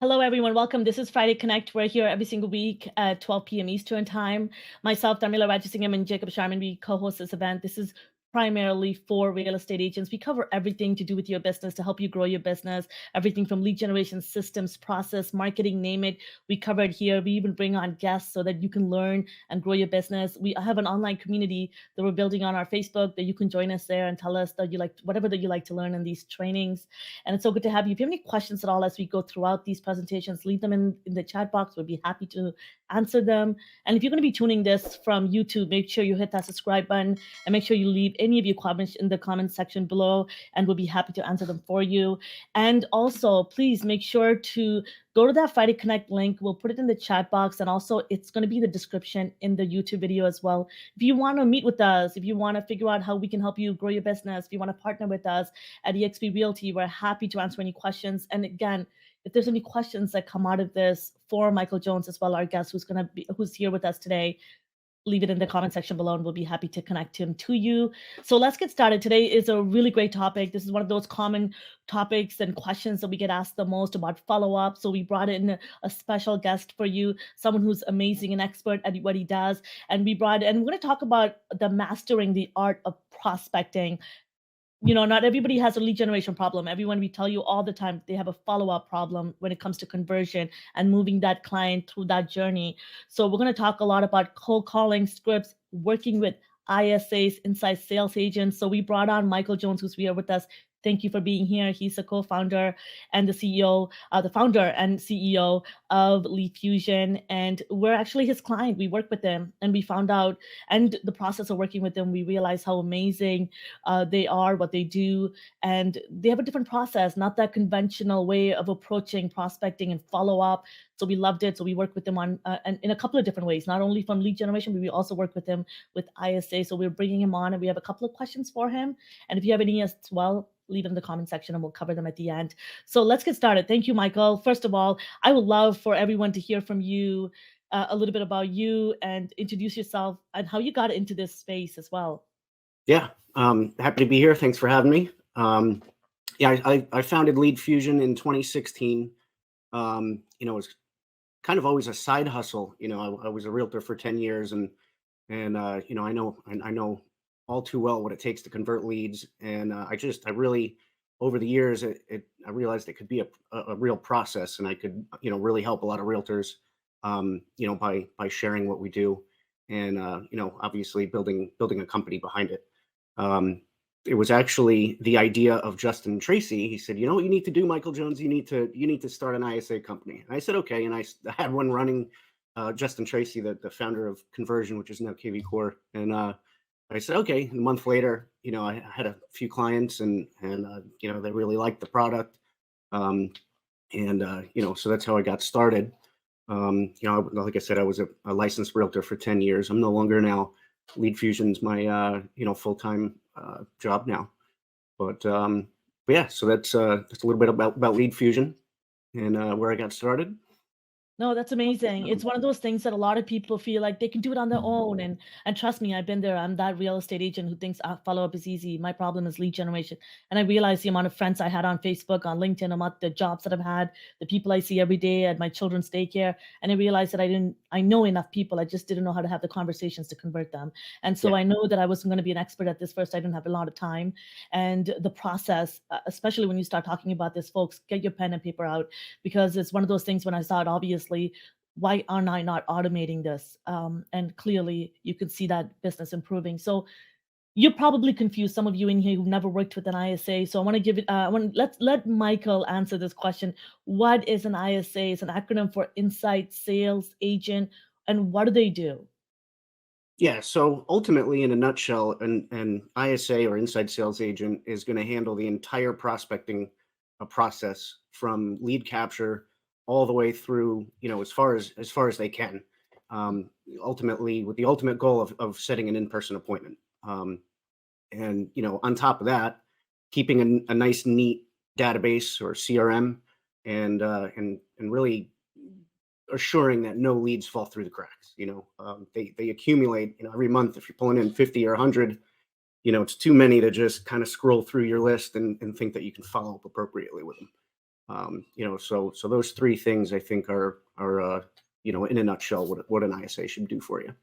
Hello, everyone. Welcome. This is Friday Connect. We're here every single week at 12 p.m. Eastern Time. Myself, Damila Rajasingham, and Jacob Sharman, we co-host this event. This is primarily for real estate agents. We cover everything to do with your business to help you grow your business, everything from lead generation, systems, process, marketing, name it. We cover it here. We even bring on guests so that you can learn and grow your business. We have an online community that we're building on our Facebook that you can join us there and tell us that you like whatever that you like to learn in these trainings. And it's so good to have you. If you have any questions at all as we go throughout these presentations, leave them in the chat box. We'll be happy to answer them. And if you're going to be tuning this from YouTube, make sure you hit that subscribe button and make sure you leave any of your comments in the comment section below, and we'll be happy to answer them for you. And also, please make sure to go to that Friday Connect link. We'll put it in the chat box, and also it's going to be in the description in the YouTube video as well. If you want to meet with us, if you want to figure out how we can help you grow your business, if you want to partner with us at eXp Realty, we're happy to answer any questions. And again, if there's any questions that come out of this for Michael Jones as well, our guest who's here with us today, leave it in the comment section below and we'll be happy to connect him to you. So let's get started. Today is a really great topic. This is one of those common topics and questions that we get asked the most about follow-up. So we brought in a special guest for you, someone who's amazing and expert at what he does. And we're going to talk about mastering the art of prospecting. Not everybody has a lead generation problem. Everyone, we tell you all the time, they have a follow-up problem when it comes to conversion and moving that client through that journey. So we're going to talk a lot about cold calling scripts, working with ISAs, inside sales agents. So we brought on Michael Jones, who's here with us. Thank you for being here. He's a co-founder and the CEO, the founder and CEO of Lead Fusion. And we're actually his client. We work with them and we found out, and the process of working with them, we realized how amazing they are, what they do, and they have a different process, not that conventional way of approaching prospecting and follow up. So we loved it. So we work with them on and in a couple of different ways, not only from lead generation, but we also work with them with ISA. So we're bringing him on, and we have a couple of questions for him. And if you have any as well, leave it in the comment section and we'll cover them at the end. So let's get started. Thank you, Michael. First of all, I would love for everyone to hear from you a little bit about you and introduce yourself and how you got into this space as well. Yeah, happy to be here. Thanks for having me. I founded Lead Fusion in 2016. It was kind of always a side hustle. I was a realtor for 10 years, and I know all too well what it takes to convert leads. And I really, over the years, I realized it could be a real process, and I could really help a lot of realtors, by sharing what we do, and obviously building a company behind it. It was actually the idea of Justin Tracy. He said, what you need to do, Michael Jones, you need to start an ISA company. And I said, okay. And I had one running, Justin Tracy, the founder of Conversion, which is now kvCORE. And I said, okay. And a month later, I had a few clients, and they really liked the product. So that's how I got started. Like I said, I was a licensed realtor for 10 years. I'm no longer now. Lead Fusion's my full-time job now. But yeah, so that's just a little bit about Lead Fusion and where I got started. No, that's amazing. It's one of those things that a lot of people feel like they can do it on their own. And trust me, I've been there. I'm that real estate agent who thinks follow-up is easy. My problem is lead generation. And I realized the amount of friends I had on Facebook, on LinkedIn, about the jobs that I've had, the people I see every day at my children's daycare. And I realized that I know enough people. I just didn't know how to have the conversations to convert them. And so I know that I wasn't going to be an expert at this first. I didn't have a lot of time. And the process, especially when you start talking about this, folks, get your pen and paper out, because it's one of those things when I saw it, obviously, why aren't I not automating this? And clearly you could see that business improving. So you're probably confused, some of you in here who've never worked with an ISA. So I want to give it, let's let Michael answer this question. What is an ISA? It's an acronym for Inside Sales Agent. And what do they do? Yeah, so ultimately, in a nutshell, an ISA or inside sales agent is going to handle the entire prospecting process from lead capture all the way through, as far as they can. Ultimately, with the ultimate goal of setting an in-person appointment. And on top of that, keeping a nice, neat database or CRM, and really assuring that no leads fall through the cracks. They accumulate. Every month, if you're pulling in 50 or 100, it's too many to just kind of scroll through your list and think that you can follow up appropriately with them. So those three things I think are in a nutshell what an ISA should do for you.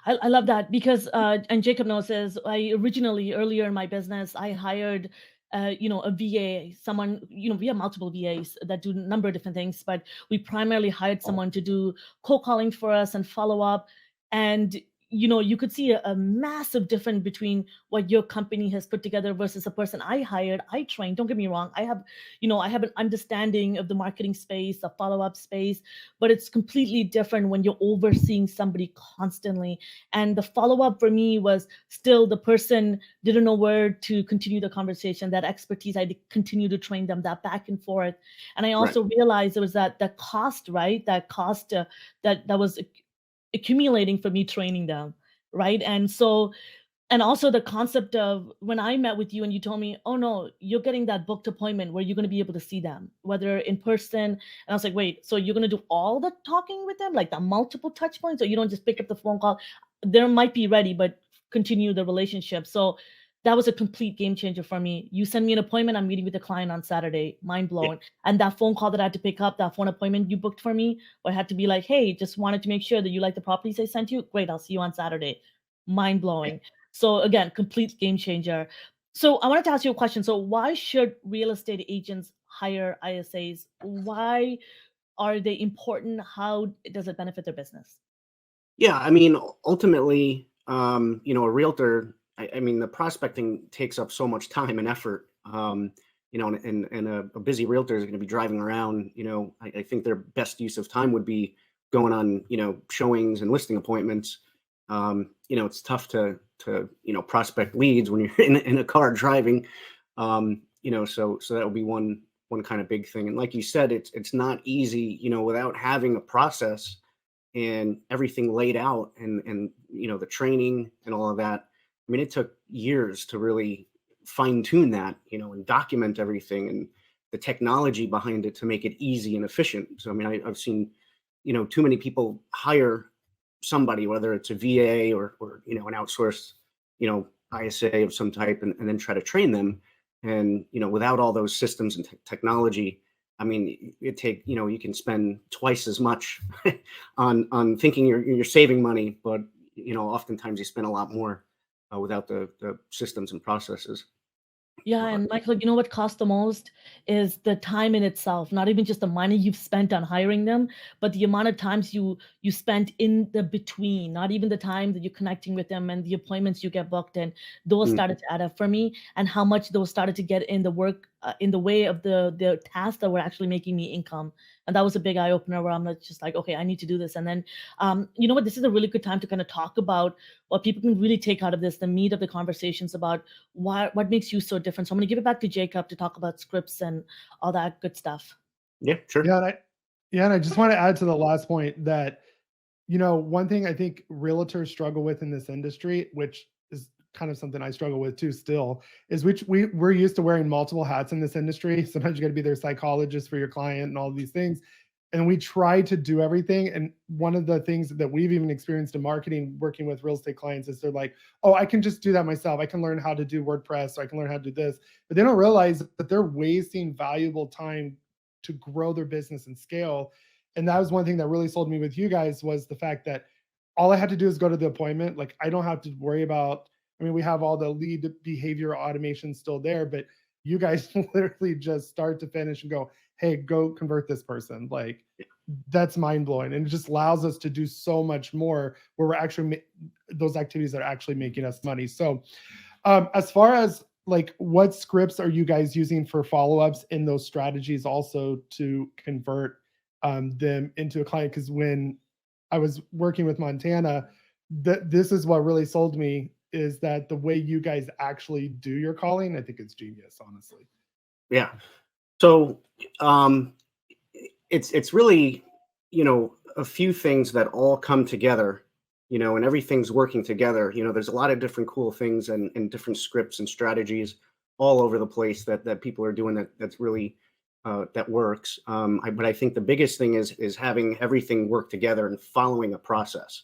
I love that because and Jacob knows this. I originally earlier in my business, I hired a VA, someone, we have multiple VAs that do a number of different things, but we primarily hired someone to do cold calling for us and follow up. And you could see a massive difference between what your company has put together versus a person I hired, I trained. Don't get me wrong, I have an understanding of the marketing space, the follow-up space, but it's completely different when you're overseeing somebody constantly. And the follow-up for me was still the person didn't know where to continue the conversation, that expertise, I continue to train them, that back and forth. And I Right. also realized there was that cost, right? That cost that was accumulating for me training them, right? And also the concept of when I met with you and you told me, oh no, you're getting that booked appointment where you're going to be able to see them, whether in person. And I was like, wait, so you're going to do all the talking with them, like the multiple touch points, or you don't just pick up the phone call? There might be ready, but continue the relationship. So that was a complete game changer for me. You send me an appointment, I'm meeting with a client on Saturday, mind Yeah. blown. And that phone call that I had to pick up, that phone appointment you booked for me, where I had to be like, hey, just wanted to make sure that you like the properties I sent you. Great, I'll see you on Saturday. Mind Yeah. blowing. So again, complete game changer. So I wanted to ask you a question. So why should real estate agents hire ISAs? Why are they important? How does it benefit their business? Yeah, I mean, ultimately, a realtor, I mean, the prospecting takes up so much time and effort. And a busy realtor is going to be driving around. I think their best use of time would be going on, showings and listing appointments. It's tough to prospect leads when you're in a car driving. So that would be one kind of big thing. And like you said, it's not easy, without having a process and everything laid out and the training and all of that. I mean, it took years to really fine tune that, and document everything and the technology behind it to make it easy and efficient. So I mean, I've seen too many people hire somebody, whether it's a VA or an outsourced ISA of some type, and then try to train them. And without all those systems and technology, I mean, you can spend twice as much on thinking you're saving money, but oftentimes you spend a lot more without the systems and processes. Yeah, But and Michael, you know what costs the most is the time in itself, not even just the money you've spent on hiring them, but the amount of times you spent in the between, not even the time that you're connecting with them and the appointments you get booked in. Those mm, started to add up for me, and how much those started to get in the work in the way of the tasks that were actually making me income. And that was a big eye opener where I'm just like, okay, I need to do this. And then, you know what, this is a really good time to kind of talk about what people can really take out of this, the meat of the conversations about what makes you so different. So I'm going to give it back to Jacob to talk about scripts and all that good stuff. yeah, sure. Yeah, and I just want to add to the last point that, one thing I think realtors struggle with in this industry, which is kind of something I struggle with too still, is we're used to wearing multiple hats in this industry. Sometimes you got to be their psychologist for your client and all these things. And we try to do everything. And one of the things that we've even experienced in marketing, working with real estate clients, is they're like, oh, I can just do that myself. I can learn how to do WordPress, or I can learn how to do this. But they don't realize that they're wasting valuable time to grow their business and scale. And that was one thing that really sold me with you guys, was the fact that all I had to do is go to the appointment. Like, I don't have to worry about, I mean, we have all the lead behavior automation still there, but you guys literally just start to finish and go, hey, go convert this person. Like, that's mind blowing. And it just allows us to do so much more where we're actually, those activities are actually making us money. So as far as like, what scripts are you guys using for follow-ups in those strategies also to convert them into a client? Because when I was working with Montana, this is what really sold me, is that the way you guys actually do your calling, I think it's genius, honestly. Yeah. So it's really a few things that all come together, and everything's working together. There's a lot of different cool things and different scripts and strategies all over the place that people are doing that's really that works. But I think the biggest thing is having everything work together and following a process.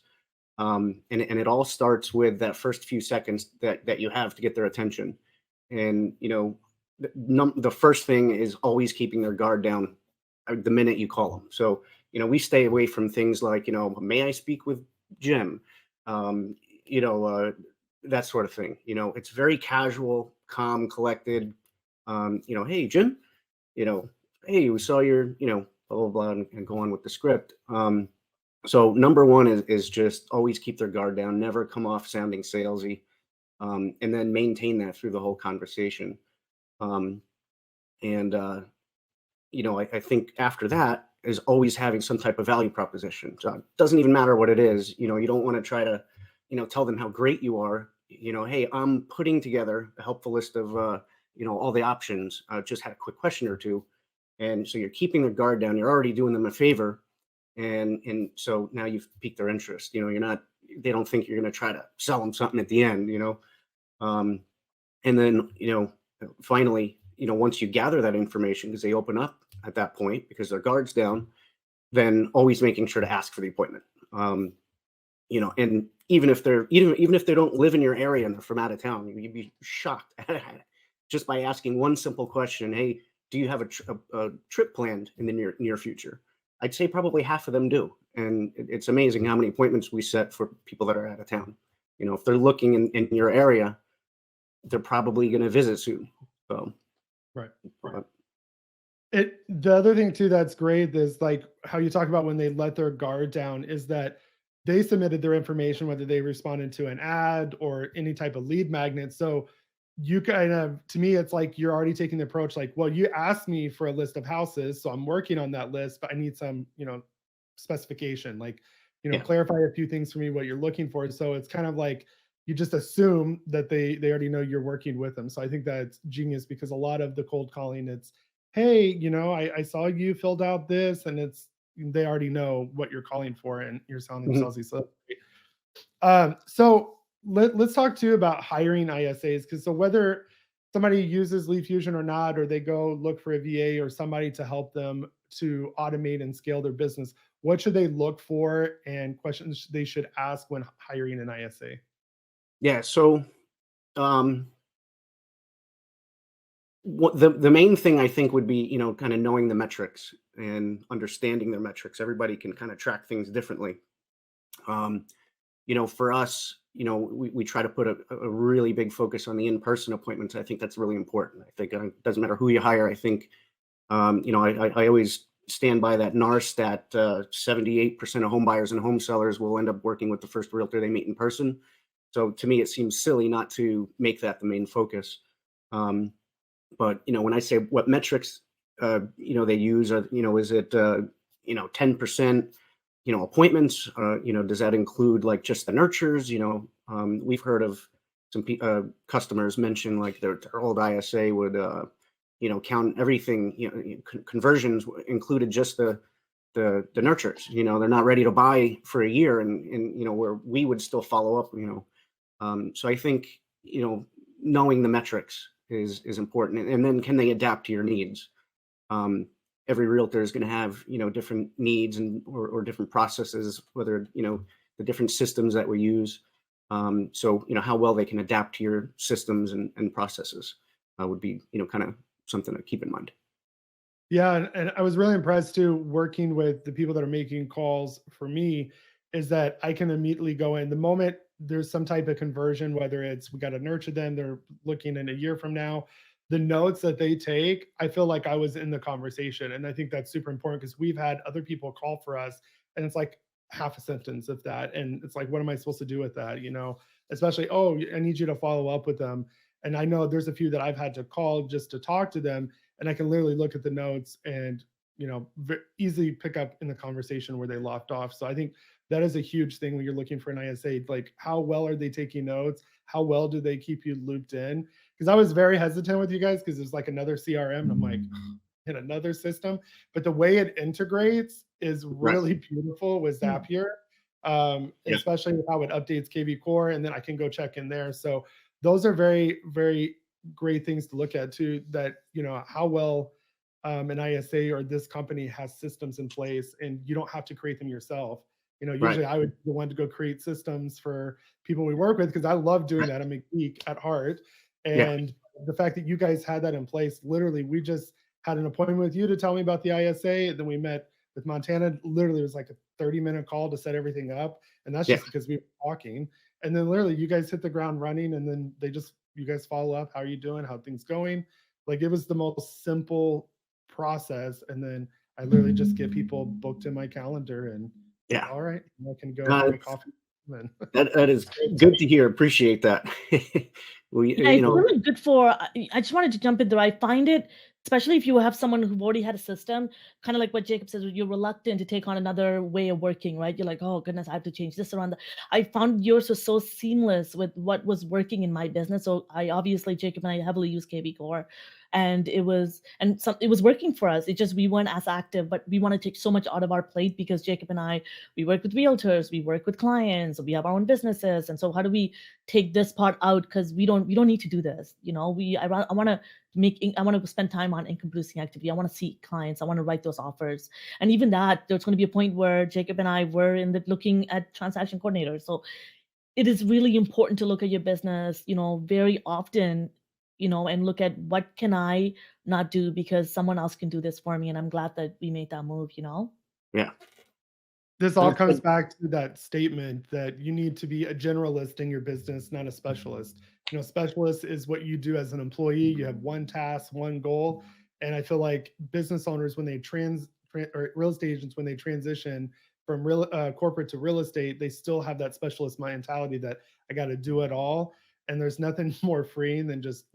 And it all starts with that first few seconds that you have to get their attention. And the first thing is always keeping their guard down the minute you call them. So, we stay away from things like, may I speak with Jim? That sort of thing. It's very casual, calm, collected. Hey, Jim, hey, we saw your, blah, blah, blah, and go on with the script. So number one is just always keep their guard down, never come off sounding salesy, and then maintain that through the whole conversation. I think after that is always having some type of value proposition. So it doesn't even matter what it is. You don't want to try to, tell them how great you are. Hey, I'm putting together a helpful list of, all the options. Just had a quick question or two. And so you're keeping their guard down. You're already doing them a favor. And so now you've piqued their interest. They don't think you're going to try to sell them something at the end, and then, finally, once you gather that information, because they open up at that point because their guard's down, then always making sure to ask for the appointment. And even if they don't live in your area and they're from out of town, you'd be shocked just by asking one simple question. Hey, do you have a trip planned in the near future? I'd say probably half of them do. And it's amazing how many appointments we set for people that are out of town. If they're looking in your area, they're probably going to visit soon. So, right. The other thing too that's great is like how you talk about when they let their guard down is that they submitted their information, whether they responded to an ad or any type of lead magnet. So you kind of, to me, it's like you're already taking the approach like, well, you asked me for a list of houses, so I'm working on that list, but I need some, specification, like, clarify a few things for me, what you're looking for. So it's kind of like you just assume that they already know you're working with them. So I think that's genius, because a lot of the cold calling, it's, hey, I saw you filled out this, and they already know what you're calling for, and you're selling them salesy. So let's talk too about hiring ISAs, because so whether somebody uses Lead Fusion or not, or they go look for a VA or somebody to help them to automate and scale their business, what should they look for and questions they should ask when hiring an ISA? Yeah. So what the main thing I think would be, kind of knowing the metrics and understanding their metrics. Everybody can kind of track things differently. For us, we try to put a really big focus on the in-person appointments. I think that's really important. I think it doesn't matter who you hire. I think, I always stand by that NAR stat. 78% of home buyers and home sellers will end up working with the first realtor they meet in person. So to me, it seems silly not to make that the main focus. But, when I say what metrics, they use, is it, 10%, appointments, does that include like just the nurtures? We've heard of some customers mention like their old ISA would, count everything, conversions included just the nurtures, they're not ready to buy for a year, and where we would still follow up, so I think, knowing the metrics is important. And then can they adapt to your needs? Every realtor is going to have, different needs or different processes, whether, the different systems that we use. So, how well they can adapt to your systems and processes would be, kind of something to keep in mind. Yeah. And I was really impressed too, working with the people that are making calls for me, is that I can immediately go in the moment there's some type of conversion, whether it's we got to nurture them, they're looking in a year from now, the notes that they take, I feel like I was in the conversation. And I think that's super important, because we've had other people call for us and it's like half a sentence of that. And it's like, what am I supposed to do with that? Especially, oh, I need you to follow up with them. And I know there's a few that I've had to call just to talk to them, and I can literally look at the notes and, easily pick up in the conversation where they left off. So I think that is a huge thing when you're looking for an ISA, like how well are they taking notes? How well do they keep you looped in? Because I was very hesitant with you guys, because it's like another CRM. And I'm like, in another system, but the way it integrates is really beautiful with Zapier, especially how it updates kvCORE, and then I can go check in there. So those are very, very great things to look at too, that, how well an ISA or this company has systems in place, and you don't have to create them yourself. Usually I would be the one to go create systems for people we work with, because I love doing that. I'm a geek at heart. And the fact that you guys had that in place, literally, we just had an appointment with you to tell me about the ISA. And then we met with Montana. Literally, it was like a 30-minute call to set everything up. And that's Yeah. just because we were talking. And then literally, you guys hit the ground running. And then you guys follow up. How are you doing? How are things going? Like, it was the most simple process. And then I literally just get people booked in my calendar and Yeah. all right, I can go have a coffee. Then. That is good to hear. Appreciate that. We, Yeah, it's really good for, I just wanted to jump in there. I find it, especially if you have someone who already had a system, kind of like what Jacob says, you're reluctant to take on another way of working, right? You're like, oh goodness, I have to change this around. I found yours was so seamless with what was working in my business. So I obviously, Jacob and I heavily use kvCORE, and it was working for us. It just, we weren't as active, but we want to take so much out of our plate because Jacob and I, we work with realtors, we work with clients, we have our own businesses. And so how do we take this part out? Because we don't need to do this. I want to spend time on income producing activity. I want to see clients. I want to write those offers. And even that, there's going to be a point where Jacob and I were looking at transaction coordinators. So it is really important to look at your business, very often, and look at what can I not do because someone else can do this for me. And I'm glad that we made that move, Yeah. This all comes back to that statement that you need to be a generalist in your business, not a specialist. Specialist is what you do as an employee. You have one task, one goal. And I feel like business owners, when they or real estate agents, when they transition from corporate to real estate, they still have that specialist mentality that I got to do it all. And there's nothing more freeing than just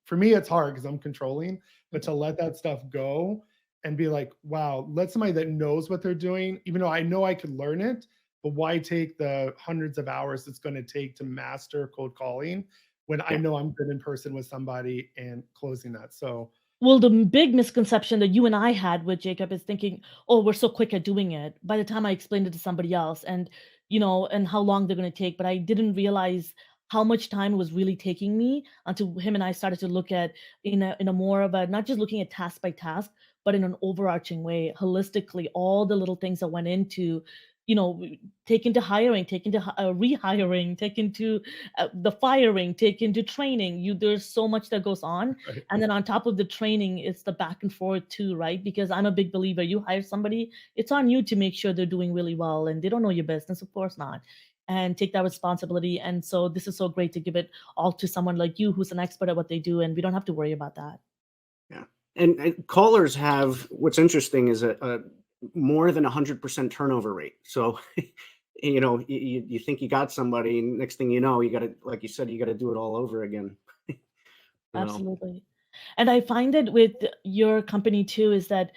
for me, it's hard because I'm controlling, but to let that stuff go and be like, wow, let somebody that knows what they're doing, even though I know I could learn it, but why take the hundreds of hours it's going to take to master cold calling when I know I'm good in person with somebody and closing that? So, well, the big misconception that you and I had with Jacob is thinking, oh, we're so quick at doing it. By the time I explained it to somebody else and, and how long they're going to take, but I didn't realize how much time it was really taking me until him and I started to look at in a more of a, not just looking at task by task, but in an overarching way, holistically, all the little things that went into, take into hiring, take into rehiring, take into the firing, take into training. There's so much that goes on. right. And then on top of the training, it's the back and forth too, right? Because I'm a big believer, you hire somebody, it's on you to make sure they're doing really well, and they don't know your business, of course not. And take that responsibility. And so this is so great to give it all to someone like you who's an expert at what they do, and we don't have to worry about that. Yeah. And callers have, what's interesting is a more than 100% turnover rate. So, you think you got somebody, and next thing you know, you got to, like you said, you got to do it all over again. Absolutely. And I find that with your company too, is that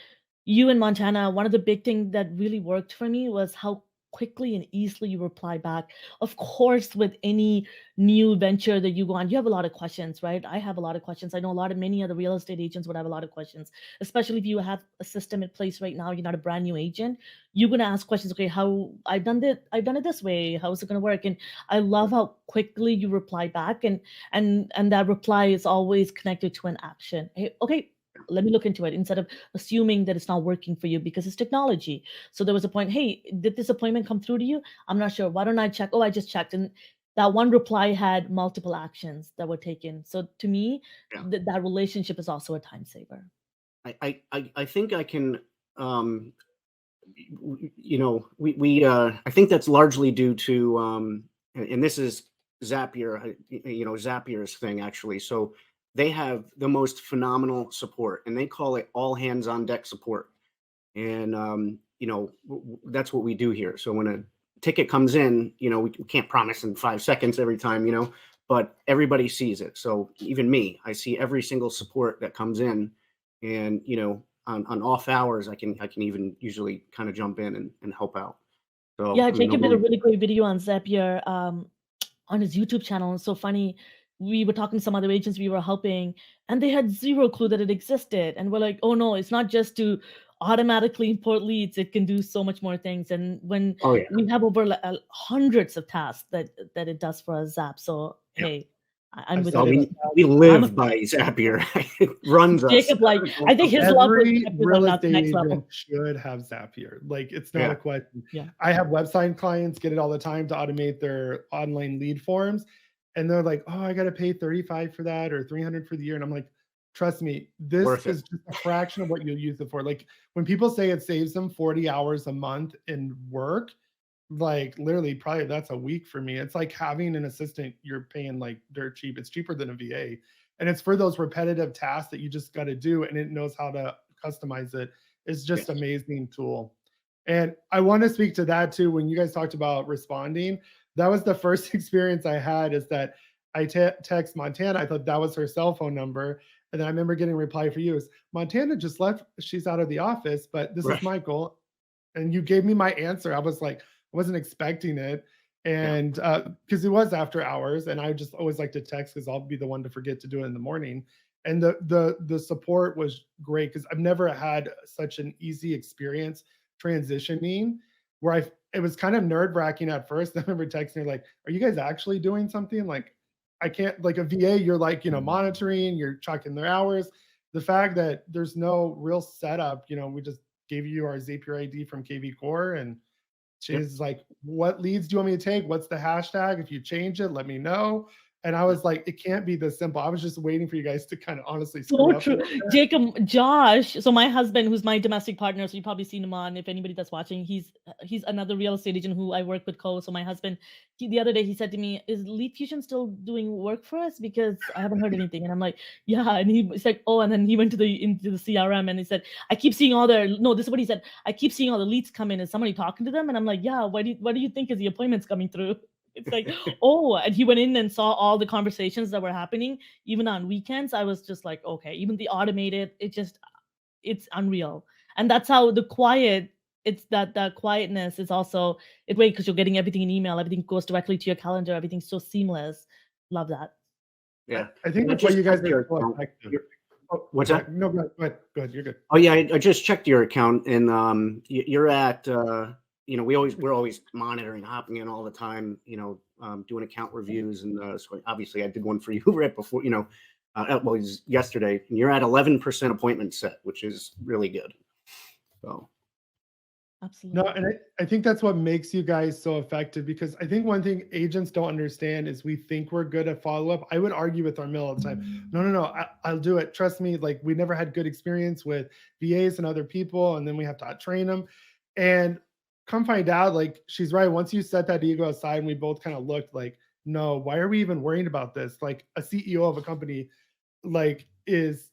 you in Montana, one of the big things that really worked for me was how quickly and easily you reply back. Of course, with any new venture that you go on, you have a lot of questions, right? I have a lot of questions. I know many other real estate agents would have a lot of questions, especially if you have a system in place right now, you're not a brand new agent. You're going to ask questions. Okay, how I've done it this way. How is it going to work? And I love how quickly you reply back, and that reply is always connected to an action. Hey, okay, let me look into it instead of assuming that it's not working for you because it's technology. So there was a point, hey, did this appointment come through to you? I'm not sure. Why don't I check? Oh, I just checked. And that one reply had multiple actions that were taken. So to me, that relationship is also a time saver. I think I can, I think that's largely due to, and this is Zapier, Zapier's thing actually. So they have the most phenomenal support, and they call it all hands on deck support. And, that's what we do here. So when a ticket comes in, we can't promise in 5 seconds every time, but everybody sees it. So even me, I see every single support that comes in, and, on off hours, I can even usually kind of jump in and help out. So yeah, Jacob did a really great video on Zapier on his YouTube channel. It's so funny. We were talking to some other agents we were helping, and they had zero clue that it existed. And we're like, oh no, it's not just to automatically import leads. It can do so much more things. And when we have over hundreds of tasks that it does for us, Zap. So hey, I'm with you. We live by Zapier. It runs us. Jacob, I think his love with every Zapier real is on the estate next level. agent should have Zapier. Like, it's not a question. Yeah. I have website clients get it all the time to automate their online lead forms. and they're like, oh, I got to pay 35 for that or 300 for the year. And I'm like, trust me, this Worth it. is just a fraction of what you'll use it for. Like when people say it saves them 40 hours a month in work, like literally probably that's a week for me. It's like having an assistant you're paying like dirt cheap. It's cheaper than a VA. And it's for those repetitive tasks that you just got to do, and it knows how to customize it. It's just Yes. amazing tool. And I want to speak to that too. When you guys talked about responding, that was the first experience I had, is that I text Montana. I thought that was her cell phone number. And then I remember getting a reply for you is Montana just left. She's out of the office, but this is Right. Michael. And you gave me my answer. I was like, I wasn't expecting it. Yeah. And because it was after hours, and I just always like to text because I'll be the one to forget to do it in the morning. And the support was great because I've never had such an easy experience transitioning where it was kind of nerve-wracking at first. I remember texting her like, are you guys actually doing something? Like I can't, like a VA, you're like, monitoring, you're tracking their hours. The fact that there's no real setup, we just gave you our Zapier ID from kvCORE, and Yep. she's like, what leads do you want me to take? What's the hashtag? If you change it, let me know. And I was like, it can't be this simple. I was just waiting for you guys to kind of honestly screw So up. true. Jacob, Josh, so my husband, who's my domestic partner, so you've probably seen him on, if anybody that's watching, he's another real estate agent who I work with So my husband, the other day he said to me, is Lead Fusion still doing work for us? Because I haven't heard anything. And I'm like, yeah. And he said, oh, and then he went into the CRM and he said, I keep seeing this is what he said. I keep seeing all the leads come in. Is somebody talking to them? And I'm like, yeah, what do you think is the appointments coming through? It's like, oh, and he went in and saw all the conversations that were happening, even on weekends. I was just like, okay, even the automated, it's unreal. And that's how it's that quietness is also, it's great because you're getting everything in email, everything goes directly to your calendar, everything's so seamless. Love that. Yeah. I think I that's why just you guys checked are your so account. effective. What's that? No, go ahead. Go ahead. You're good. Oh yeah, I just checked your account, and you're at we're always monitoring, hopping in all the time, doing account reviews, and so obviously I did one for you right before, well, it was yesterday, and you're at 11% appointment set, which is really good. So Absolutely. No, and I think that's what makes you guys so effective, because I think one thing agents don't understand is we think we're good at follow-up. I would argue with our mill all the time. No, I'll do it. Trust me. Like we never had good experience with VAs and other people, and then we have to train them. And come find out, like she's right. Once you set that ego aside, and we both kind of looked like, no, why are we even worrying about this? Like a CEO of a company, like is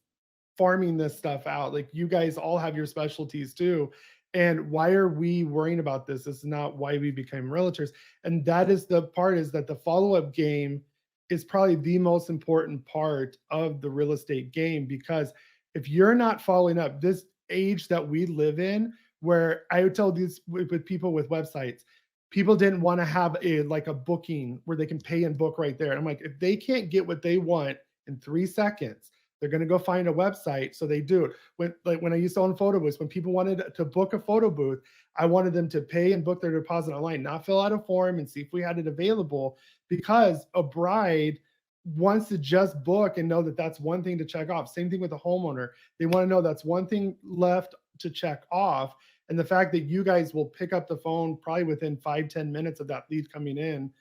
farming this stuff out. Like you guys all have your specialties too. And why are we worrying about this? This is not why we became realtors. And that is the part, is that the follow-up game is probably the most important part of the real estate game, because if you're not following up, this age that we live in, where I would tell these with people with websites, people didn't want to have a booking where they can pay and book right there. And I'm like, if they can't get what they want in 3 seconds, they're going to go find a website. So they do it. When I used to own photo booths, when people wanted to book a photo booth, I wanted them to pay and book their deposit online, not fill out a form and see if we had it available, because a bride wants to just book and know that that's one thing to check off. Same thing with a homeowner. They want to know that's one thing left to check off. And the fact that you guys will pick up the phone probably within 5-10 minutes of that lead coming in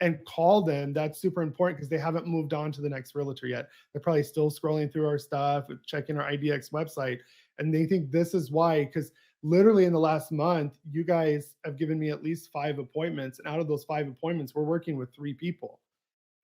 and call them, that's super important, because they haven't moved on to the next realtor yet. They're probably still scrolling through our stuff, checking our IDX website. And they think this is why, because literally in the last month, you guys have given me at least 5 appointments. And out of those 5 appointments, we're working with 3 people.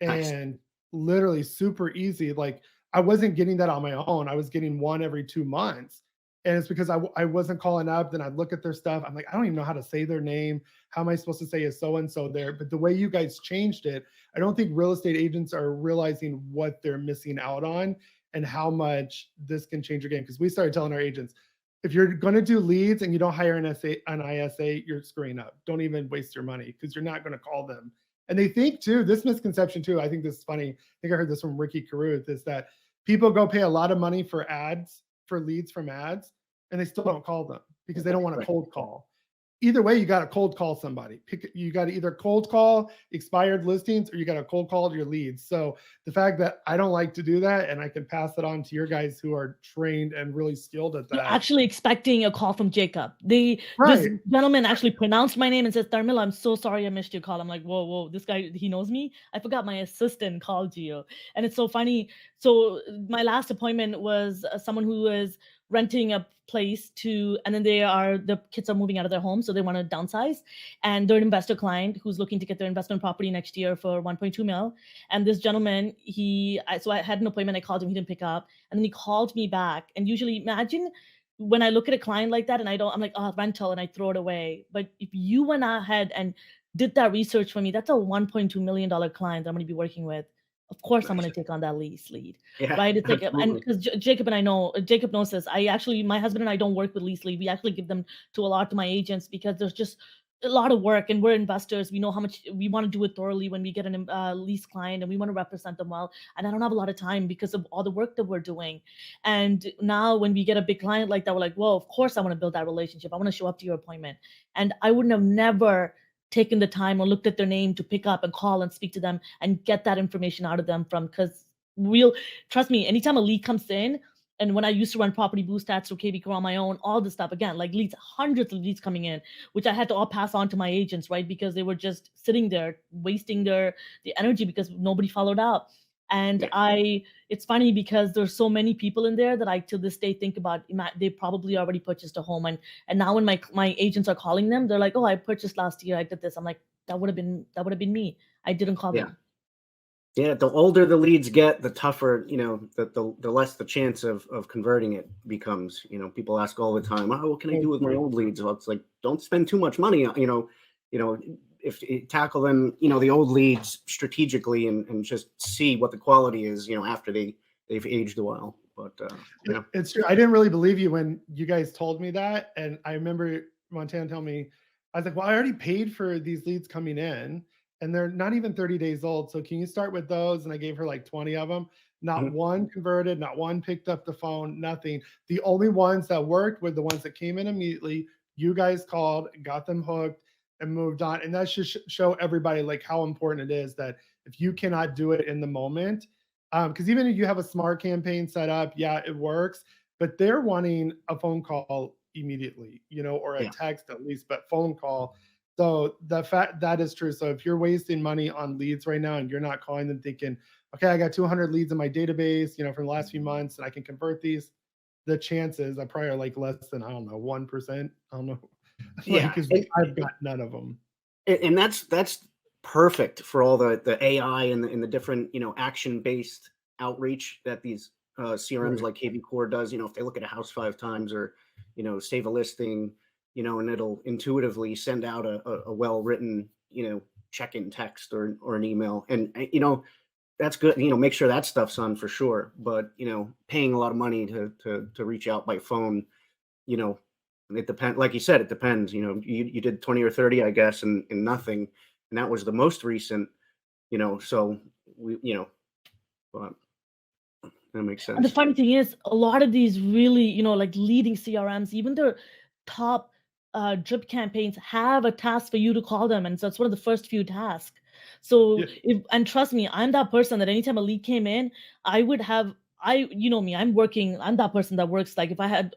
nice. And literally super easy. Like I wasn't getting that on my own. I was getting one every 2 months. And it's because I wasn't calling up. Then I'd look at their stuff. I'm like, I don't even know how to say their name. How am I supposed to say is so-and-so there? But the way you guys changed it, I don't think real estate agents are realizing what they're missing out on and how much this can change your game. Because we started telling our agents, if you're going to do leads and you don't hire an ISA, you're screwing up. Don't even waste your money, because you're not going to call them. And they think too, this misconception too, I think this is funny. I think I heard this from Ricky Caruth, is that people go pay a lot of money for ads, for leads from ads, and they still don't call them because they don't want to cold call. either way, you got to cold call somebody. You got to either cold call expired listings or you got to cold call your leads. So the fact that I don't like to do that and I can pass it on to your guys who are trained and really skilled at You're that. actually expecting a call from Jacob. This Right. gentleman actually pronounced my name and says, Dharmila, I'm so sorry I missed your call. I'm like, whoa, this guy, he knows me. I forgot my assistant called you. And it's so funny. So my last appointment was someone who was renting a place and then the kids are moving out of their home, so they want to downsize. And they're an investor client who's looking to get their investment property next year for 1.2 mil. And this gentleman, so I had an appointment, I called him, he didn't pick up. And then he called me back. And usually, imagine when I look at a client like that and I'm like, oh, rental, and I throw it away. But if you went ahead and did that research for me, that's a $1.2 million client that I'm going to be working with. Of course, I'm going to take on that lead, Yeah, right? It's like, and absolutely. because Jacob knows this. My husband and I don't work with lease lead. We actually give them to a lot to my agents because there's just a lot of work, and we're investors. We know how much we want to do it thoroughly when we get a lease client, and we want to represent them well. And I don't have a lot of time because of all the work that we're doing. And now when we get a big client like that, we're like, well, of course I want to build that relationship. I want to show up to your appointment. And I wouldn't have never taken the time or looked at their name to pick up and call and speak to them and get that information out of them because trust me, anytime a lead comes in, and when I used to run property boost stats through kvCORE on my own, all this stuff, again, like leads, hundreds of leads coming in, which I had to all pass on to my agents, right? Because they were just sitting there wasting the energy because nobody followed up. And it's funny because there's so many people in there that I to this day think about, they probably already purchased a home. And now when my agents are calling them, they're like, oh, I purchased last year, I did this. I'm like, that would have been me. I didn't call them. Yeah, the older the leads get, the tougher, the less the chance of converting it becomes. People ask all the time, oh, what can I do with my old leads? Well, it's like, don't spend too much money, if you tackle them, the old leads strategically and just see what the quality is, after they've aged a while. But it's true. I didn't really believe you when you guys told me that. And I remember Montana telling me, I was like, well, I already paid for these leads coming in and they're not even 30 days old. So can you start with those? And I gave her like 20 of them. Not one converted, not one picked up the phone, nothing. The only ones that worked were the ones that came in immediately. You guys called, got them hooked, and moved on. And that should show everybody like how important it is that if you cannot do it in the moment, because even if you have a smart campaign set up, yeah, it works, but they're wanting a phone call immediately, or a text at least, but phone call. So the fact that is true. So if you're wasting money on leads right now and you're not calling them thinking, okay, I got 200 leads in my database, from the last few months and I can convert these, the chances are probably like less than, I don't know, 1%. I don't know. Because I've got none of them. And that's perfect for all the AI and the different, action-based outreach that these CRMs like kvCORE does. If they look at a house 5 times or, save a listing, and it'll intuitively send out a well-written, check-in text or an email. And, that's good. Make sure that stuff's on for sure. But, paying a lot of money to reach out by phone, it depends. Like you said, it depends. You did 20 or 30, I guess, and nothing. And that was the most recent, so we, but that makes sense. And the funny thing is, a lot of these really, like leading CRMs, even their top drip campaigns have a task for you to call them. And so it's one of the first few tasks. So, and trust me, I'm that person that anytime a lead came in, I would have, me, I'm that person that works. Like if I had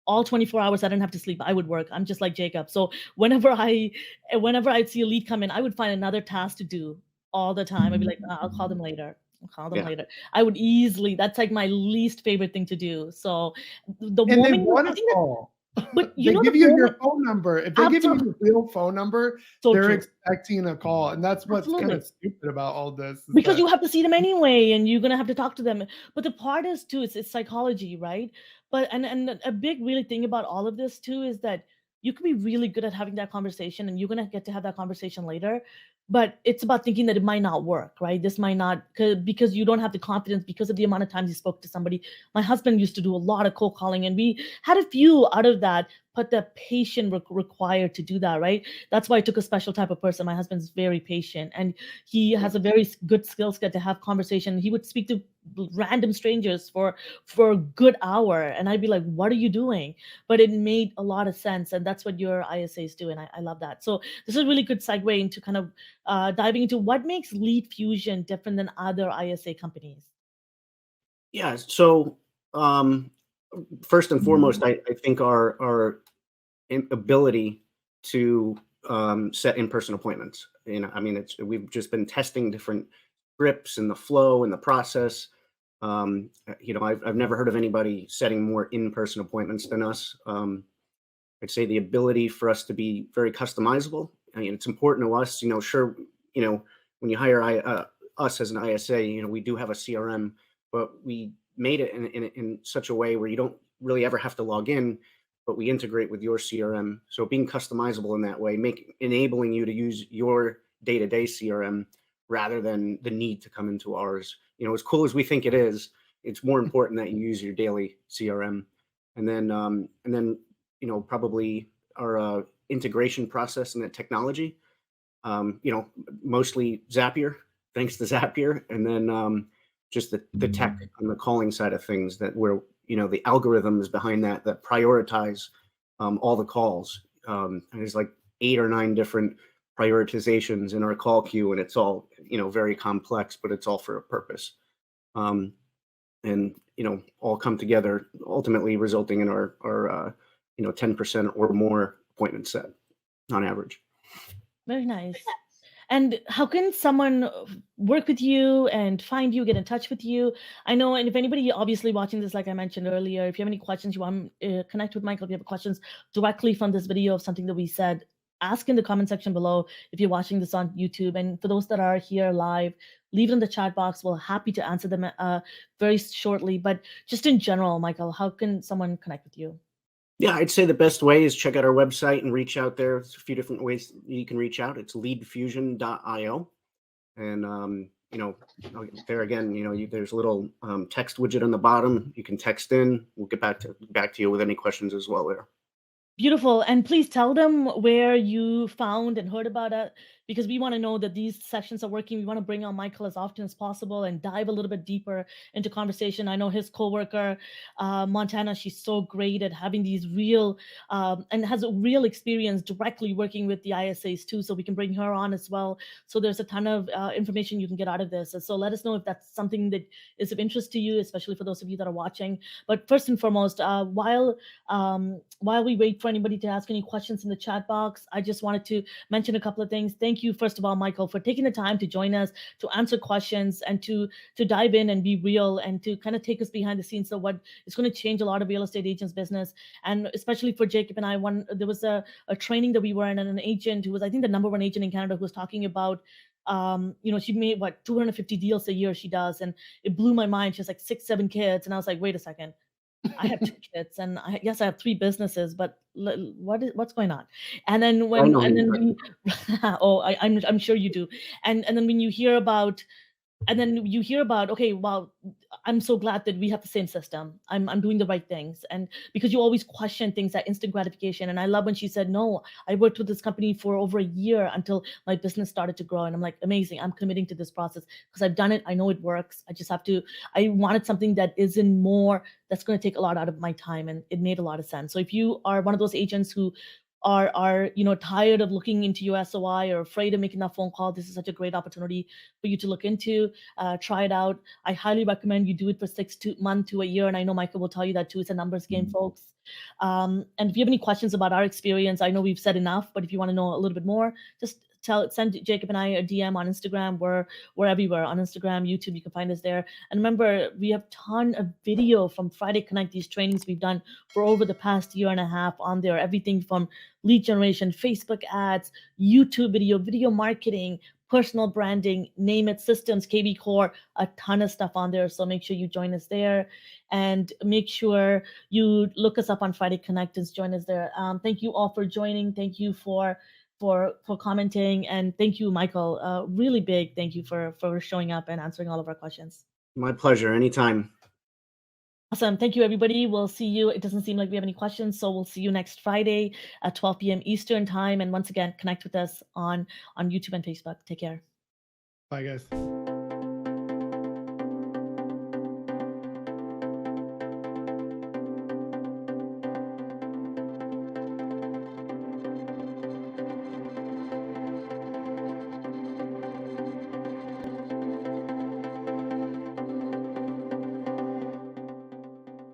all 24 hours, I didn't have to sleep, I would work. I'm just like Jacob. So whenever I'd see a lead come in, I would find another task to do all the time. I'd be like, I'll call them later. Later. I would easily, that's like my least favorite thing to do. So the moment they want to call. But they give you your phone number. If they give you your real phone number, they're expecting a call. And that's what's kind of stupid about all this. Because you have to see them anyway, and you're going to have to talk to them. But the part is too, it's psychology, right? But and a big really thing about all of this too is that you can be really good at having that conversation and you're going to get to have that conversation later. But it's about thinking that it might not work, right? This might not, because you don't have the confidence because of the amount of times you spoke to somebody. My husband used to do a lot of cold calling, and we had a few out of that, but the patient required to do that, right? That's why I took a special type of person. My husband's very patient, and he has a very good skill set to have conversation. He would speak to random strangers for a good hour, and I'd be like, what are you doing? But it made a lot of sense, and that's what your ISAs do, and I love that. So this is a really good segue into kind of diving into what makes Lead Fusion different than other ISA companies. Yeah. So first and foremost, I think our ability to set in-person appointments. I mean, we've just been testing different scripts and the flow and the process. I've never heard of anybody setting more in-person appointments than us. I'd say the ability for us to be very customizable. I mean, it's important to us. Sure, when you hire us as an ISA, we do have a CRM, but we made it in such a way where you don't really ever have to log in, but we integrate with your CRM. So being customizable in that way, enabling you to use your day-to-day CRM rather than the need to come into ours. As cool as we think it is, it's more important that you use your daily CRM. And then probably our integration process and the technology, mostly Zapier, thanks to Zapier. And then just the tech and the calling side of things that we're, the algorithms behind that prioritize all the calls. And there's like 8 or 9 different prioritizations in our call queue, and it's all, very complex, but it's all for a purpose. And, all come together, ultimately resulting in our 10% or more appointment set on average. Very nice. And how can someone work with you and find you, get in touch with you? I know, and if anybody obviously watching this, like I mentioned earlier, if you have any questions, you want to connect with Michael, if you have questions directly from this video of something that we said, ask in the comment section below if you're watching this on YouTube. And for those that are here live, leave it in the chat box. We're happy to answer them very shortly. But just in general, Michael, how can someone connect with you? Yeah, I'd say the best way is check out our website and reach out there. There's a few different ways you can reach out. It's leadfusion.io. And, there again, there's a little text widget on the bottom. You can text in. We'll get back to you with any questions as well there. Beautiful. And please tell them where you found and heard about it, because we want to know that these sessions are working. We want to bring on Michael as often as possible and dive a little bit deeper into conversation. I know his coworker, Montana, she's so great at having these real and has a real experience directly working with the ISAs too. So we can bring her on as well. So there's a ton of information you can get out of this. So let us know if that's something that is of interest to you, especially for those of you that are watching. But first and foremost, while we wait for anybody to ask any questions in the chat box, I just wanted to mention a couple of things. Thank you, first of all, Michael, for taking the time to join us, to answer questions, and to dive in and be real, and to kind of take us behind the scenes of what is going to change a lot of real estate agents' business. And especially for Jacob and I, there was a training that we were in, and an agent who was, I think, the #1 agent in Canada, who was talking about she made 250 deals a year she does, and it blew my mind. She has like 6, 7 kids, and I was like, wait a second. I have 2 kids, and I have 3 businesses, but what's going on? And then I'm sure you do. And then when you hear about, okay, well, I'm so glad that we have the same system. I'm doing the right things. And because you always question things, that instant gratification. And I love when she said, no, I worked with this company for over a year until my business started to grow. And I'm like, amazing. I'm committing to this process because I've done it. I know it works. I wanted something that isn't more, that's going to take a lot out of my time. And it made a lot of sense. So if you are one of those agents who are tired of looking into your SOI or afraid of making that phone call, this is such a great opportunity for you to look into. Try it out. I highly recommend you do it for 6 months to a year, and I know Michael will tell you that too. It's a numbers game, folks. And if you have any questions about our experience, I know we've said enough, but if you want to know a little bit more, just send Jacob and I a DM on Instagram. We're everywhere on Instagram, YouTube. You can find us there. And remember, we have a ton of video from Friday Connect, these trainings we've done for over the past year and a half on there. Everything from lead generation, Facebook ads, YouTube video marketing, personal branding, name it, systems, kvCORE, a ton of stuff on there. So make sure you join us there, and make sure you look us up on Friday Connect and join us there. Thank you all for joining. Thank you for commenting, and thank you, Michael. Really big thank you for showing up and answering all of our questions. My pleasure. Anytime. Awesome. Thank you, everybody. We'll see you. It doesn't seem like we have any questions, so we'll see you next Friday at 12 p.m. Eastern time. And once again, connect with us on YouTube and Facebook. Take care. Bye, guys.